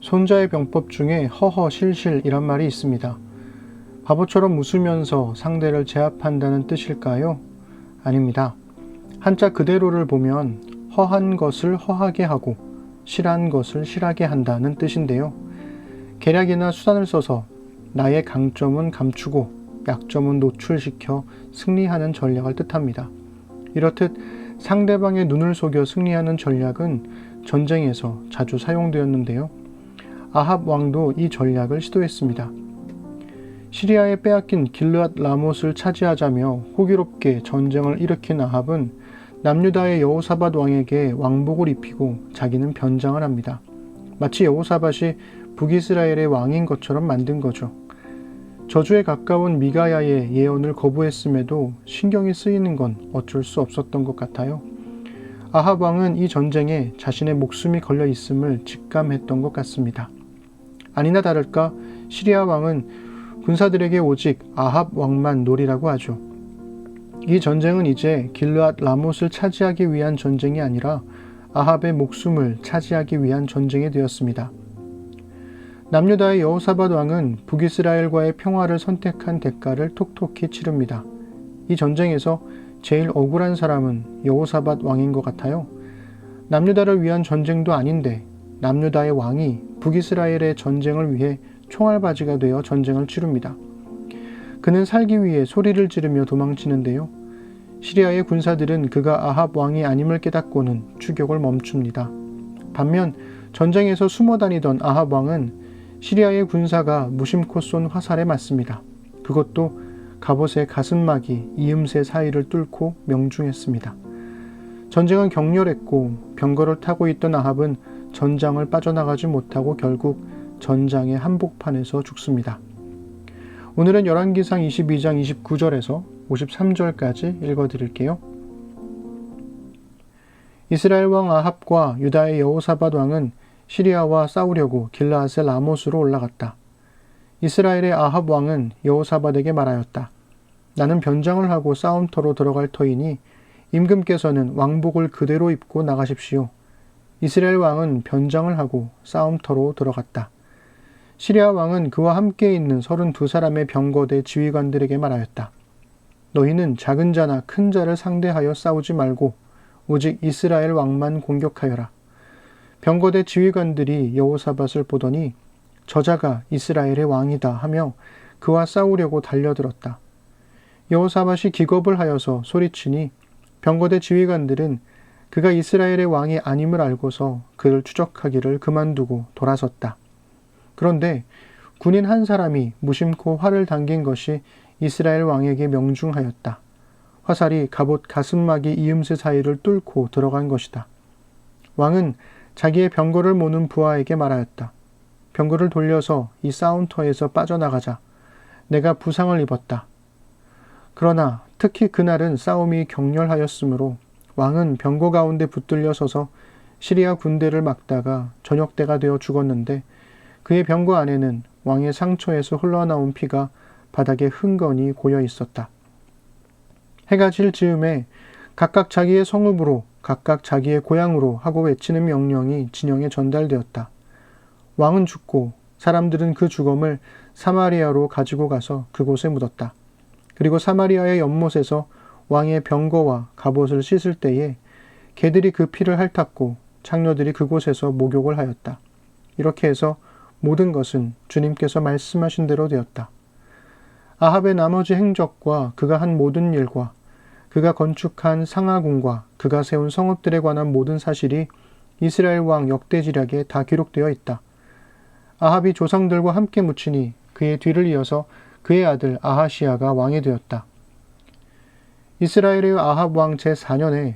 손자의 병법 중에 허허실실이란 말이 있습니다. 바보처럼 웃으면서 상대를 제압한다는 뜻일까요? 아닙니다. 한자 그대로를 보면 허한 것을 허하게 하고 실한 것을 실하게 한다는 뜻인데요. 계략이나 수단을 써서 나의 강점은 감추고 약점은 노출시켜 승리하는 전략을 뜻합니다. 이렇듯 상대방의 눈을 속여 승리하는 전략은 전쟁에서 자주 사용되었는데요. 아합 왕도 이 전략을 시도했습니다. 시리아에 빼앗긴 길르앗 라못을 차지하자며 호기롭게 전쟁을 일으킨 아합은 남유다의 여호사밧 왕에게 왕복을 입히고 자기는 변장을 합니다. 마치 여호사밧이 북이스라엘의 왕인 것처럼 만든 거죠. 저주에 가까운 미가야의 예언을 거부했음에도 신경이 쓰이는 건 어쩔 수 없었던 것 같아요. 아합 왕은 이 전쟁에 자신의 목숨이 걸려 있음을 직감했던 것 같습니다. 아니나 다를까 시리아 왕은 군사들에게 오직 아합 왕만 노리라고 하죠. 이 전쟁은 이제 길르앗 라못을 차지하기 위한 전쟁이 아니라 아합의 목숨을 차지하기 위한 전쟁이 되었습니다. 남유다의 여호사밧 왕은 북이스라엘과의 평화를 선택한 대가를 톡톡히 치릅니다. 이 전쟁에서 제일 억울한 사람은 여호사밧 왕인 것 같아요. 남유다를 위한 전쟁도 아닌데 남유다의 왕이 북이스라엘의 전쟁을 위해 총알바지가 되어 전쟁을 치릅니다. 그는 살기 위해 소리를 지르며 도망치는데요. 시리아의 군사들은 그가 아합 왕이 아님을 깨닫고는 추격을 멈춥니다. 반면 전쟁에서 숨어 다니던 아합 왕은 시리아의 군사가 무심코 쏜 화살에 맞습니다. 그것도 갑옷의 가슴막이 이음새 사이를 뚫고 명중했습니다. 전쟁은 격렬했고 병거를 타고 있던 아합은 전장을 빠져나가지 못하고 결국 전장의 한복판에서 죽습니다. 오늘은 열왕기상 22장 29절에서 53절까지 읽어드릴게요. 이스라엘 왕 아합과 유다의 여호사밧 왕은 시리아와 싸우려고 길르앗의 라못으로 올라갔다. 이스라엘의 아합 왕은 여호사밧에게 말하였다. 나는 변장을 하고 싸움터로 들어갈 터이니 임금께서는 왕복을 그대로 입고 나가십시오. 이스라엘 왕은 변장을 하고 싸움터로 들어갔다. 시리아 왕은 그와 함께 있는 32사람의 병거대 지휘관들에게 말하였다. 너희는 작은 자나 큰 자를 상대하여 싸우지 말고 오직 이스라엘 왕만 공격하여라. 병거대 지휘관들이 여호사밧을 보더니 저자가 이스라엘의 왕이다 하며 그와 싸우려고 달려들었다. 여호사밧이 기겁을 하여서 소리치니 병거대 지휘관들은 그가 이스라엘의 왕이 아님을 알고서 그를 추적하기를 그만두고 돌아섰다. 그런데 군인 한 사람이 무심코 활을 당긴 것이 이스라엘 왕에게 명중하였다. 화살이 갑옷 가슴막이 이음새 사이를 뚫고 들어간 것이다. 왕은 자기의 병거를 모는 부하에게 말하였다. 병거를 돌려서 이 싸움터에서 빠져나가자. 내가 부상을 입었다. 그러나 특히 그날은 싸움이 격렬하였으므로 왕은 병거 가운데 붙들려 서서 시리아 군대를 막다가 저녁 때가 되어 죽었는데 그의 병거 안에는 왕의 상처에서 흘러나온 피가 바닥에 흥건히 고여 있었다. 해가 질 즈음에 각각 자기의 성읍으로 각각 자기의 고향으로 하고 외치는 명령이 진영에 전달되었다. 왕은 죽고 사람들은 그 죽음을 사마리아로 가지고 가서 그곳에 묻었다. 그리고 사마리아의 연못에서 왕의 병거와 갑옷을 씻을 때에 개들이 그 피를 핥았고 창녀들이 그곳에서 목욕을 하였다. 이렇게 해서 모든 것은 주님께서 말씀하신 대로 되었다. 아합의 나머지 행적과 그가 한 모든 일과 그가 건축한 상하궁과 그가 세운 성읍들에 관한 모든 사실이 이스라엘 왕 역대지략에 다 기록되어 있다. 아합이 조상들과 함께 묻히니 그의 뒤를 이어서 그의 아들 아하시야가 왕이 되었다. 이스라엘의 아합 왕 제4년에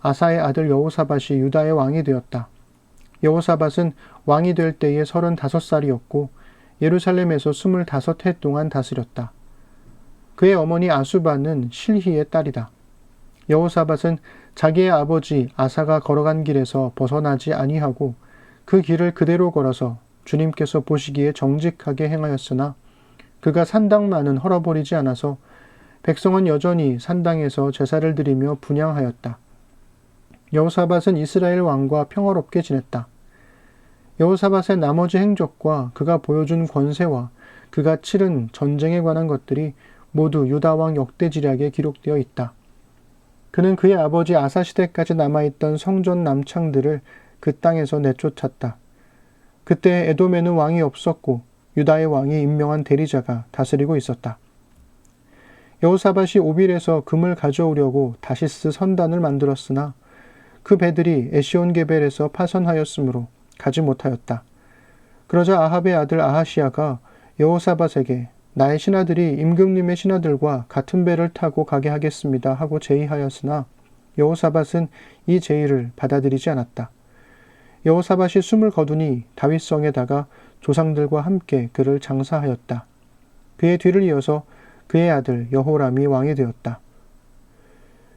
아사의 아들 여호사밧이 유다의 왕이 되었다. 여호사밧은 왕이 될 때에 35살이었고 예루살렘에서 25해 동안 다스렸다. 그의 어머니 아수바는 실히의 딸이다. 여호사밧은 자기의 아버지 아사가 걸어간 길에서 벗어나지 아니하고 그 길을 그대로 걸어서 주님께서 보시기에 정직하게 행하였으나 그가 산당만은 헐어버리지 않아서 백성은 여전히 산당에서 제사를 드리며 분향하였다. 여호사밧은 이스라엘 왕과 평화롭게 지냈다. 여호사밧의 나머지 행적과 그가 보여준 권세와 그가 치른 전쟁에 관한 것들이 모두 유다왕 역대지략에 기록되어 있다. 그는 그의 아버지 아사 시대까지 남아있던 성전 남창들을 그 땅에서 내쫓았다. 그때 에돔에는 왕이 없었고 유다의 왕이 임명한 대리자가 다스리고 있었다. 여호사밧이 오빌에서 금을 가져오려고 다시스 선단을 만들었으나 그 배들이 에시온게벨에서 파선하였으므로 가지 못하였다. 그러자 아합의 아들 아하시야가 여호사밧에게 나의 신하들이 임금님의 신하들과 같은 배를 타고 가게 하겠습니다 하고 제의하였으나 여호사밧은 이 제의를 받아들이지 않았다. 여호사밧이 숨을 거두니 다윗성에다가 조상들과 함께 그를 장사하였다. 그의 뒤를 이어서 그의 아들 여호람이 왕이 되었다.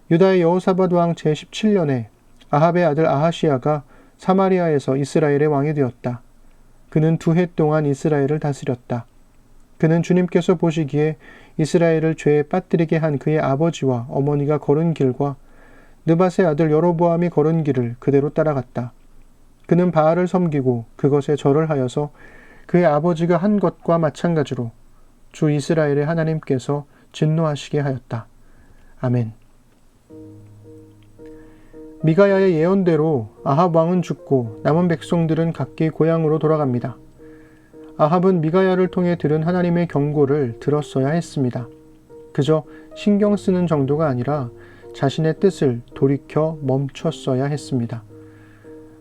유다의 여호사밧 왕 제17년에 아합의 아들 아하시야가 사마리아에서 이스라엘의 왕이 되었다. 그는 2해 동안 이스라엘을 다스렸다. 그는 주님께서 보시기에 이스라엘을 죄에 빠뜨리게 한 그의 아버지와 어머니가 걸은 길과 느밧의 아들 여로보암이 걸은 길을 그대로 따라갔다. 그는 바알을 섬기고 그것에 절을 하여서 그의 아버지가 한 것과 마찬가지로 주 이스라엘의 하나님께서 진노하시게 하였다. 아멘. 미가야의 예언대로 아합 왕은 죽고 남은 백성들은 각기 고향으로 돌아갑니다. 아합은 미가야를 통해 들은 하나님의 경고를 들었어야 했습니다. 그저 신경 쓰는 정도가 아니라 자신의 뜻을 돌이켜 멈췄어야 했습니다.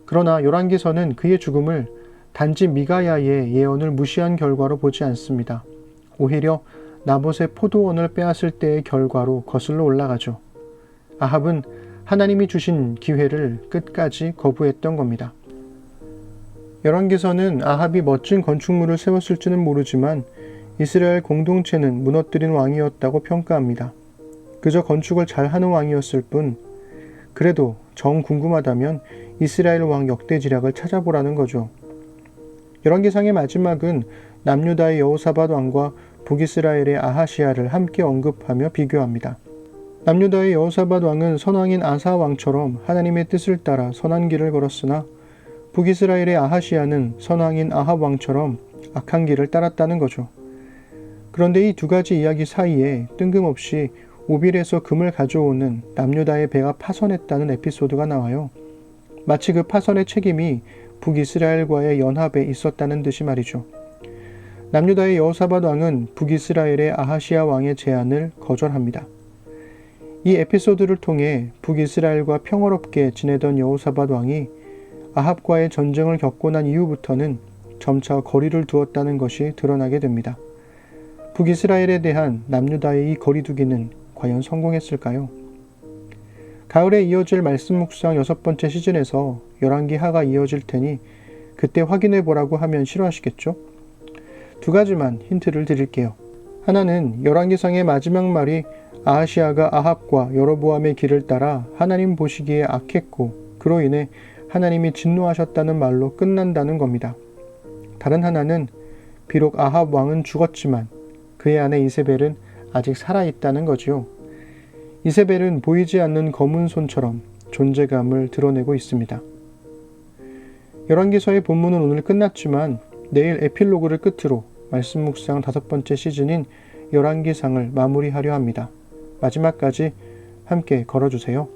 그러나 열왕기서는 그의 죽음을 단지 미가야의 예언을 무시한 결과로 보지 않습니다. 오히려 나봇의 포도원을 빼앗을 때의 결과로 거슬러 올라가죠. 아합은 하나님이 주신 기회를 끝까지 거부했던 겁니다. 열왕기서는 아합이 멋진 건축물을 세웠을지는 모르지만 이스라엘 공동체는 무너뜨린 왕이었다고 평가합니다. 그저 건축을 잘하는 왕이었을 뿐 그래도 정 궁금하다면 이스라엘 왕 역대지략을 찾아보라는 거죠. 열왕기상의 마지막은 남유다의 여호사밧 왕과 북이스라엘의 아하시야를 함께 언급하며 비교합니다. 남유다의 여호사밧 왕은 선왕인 아사 왕처럼 하나님의 뜻을 따라 선한 길을 걸었으나 북이스라엘의 아하시야는 선왕인 아합 왕처럼 악한 길을 따랐다는 거죠. 그런데 이 두 가지 이야기 사이에 뜬금없이 오빌에서 금을 가져오는 남유다의 배가 파선했다는 에피소드가 나와요. 마치 그 파선의 책임이 북이스라엘과의 연합에 있었다는 듯이 말이죠. 남유다의 여호사밧 왕은 북이스라엘의 아하시야 왕의 제안을 거절합니다. 이 에피소드를 통해 북이스라엘과 평화롭게 지내던 여호사밧 왕이 아합과의 전쟁을 겪고 난 이후부터는 점차 거리를 두었다는 것이 드러나게 됩니다. 북이스라엘에 대한 남유다의 이 거리두기는 과연 성공했을까요? 가을에 이어질 말씀 묵상 6번째 시즌에서 열왕기하가 이어질 테니 그때 확인해 보라고 하면 싫어하시겠죠? 2가지만 힌트를 드릴게요. 하나는 열왕기상의 마지막 말이 아하시야가 아합과 여로보암의 길을 따라 하나님 보시기에 악했고 그로 인해 하나님이 진노하셨다는 말로 끝난다는 겁니다. 다른 하나는 비록 아합 왕은 죽었지만 그의 아내 이세벨은 아직 살아있다는 거지요. 이세벨은 보이지 않는 검은 손처럼 존재감을 드러내고 있습니다. 열왕기서의 본문은 오늘 끝났지만 내일 에필로그를 끝으로 말씀 묵상 5번째 시즌인 열왕기상을 마무리하려 합니다. 마지막까지 함께 걸어주세요.